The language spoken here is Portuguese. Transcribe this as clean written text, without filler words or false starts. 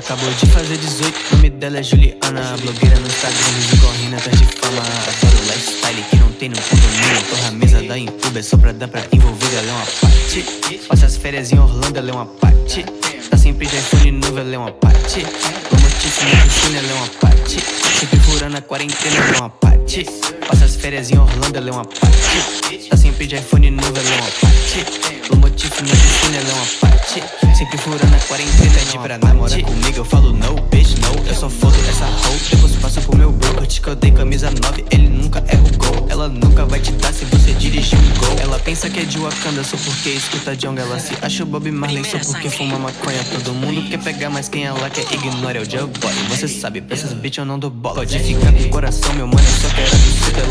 acabou de fazer 18, nome dela é Juliana. Blogueira no Instagram, vive correndo atrás de fama. Adoro o lifestyle que não tem no condomínio. Torra a mesa da Uber só pra dar pra envolvida. Ela é uma parte. Passa as férias em Orlando, ela é uma parte. Tá sempre de iPhone novo, ela é uma parte. O motivo na piscina, ela é uma parte. Sempre furando a quarentena, ela é uma parte. Passa as férias em Orlando, ela é uma parte. Tá sempre de iPhone novo, ela é uma parte. O motivo na piscina, ela é uma parte. Sempre furando a quarentena, pede pra namorar comigo, eu falo no, bitch, no. Eu só fodo essa hoe, depois passo pro meu bro. Eu te que eu dei camisa 9, ele nunca erra o gol. Ela nunca vai te dar se você dirigir um gol. Ela pensa que é de Wakanda só porque escuta Djonga. Ela se acha o Bob Marley só porque fuma maconha. Todo mundo quer pegar, mas quem ela quer ignora é o Joe Boy. Você sabe, pra essas bitch eu não dou bola. Pode ficar com o coração, meu mano, eu só quero a buceta.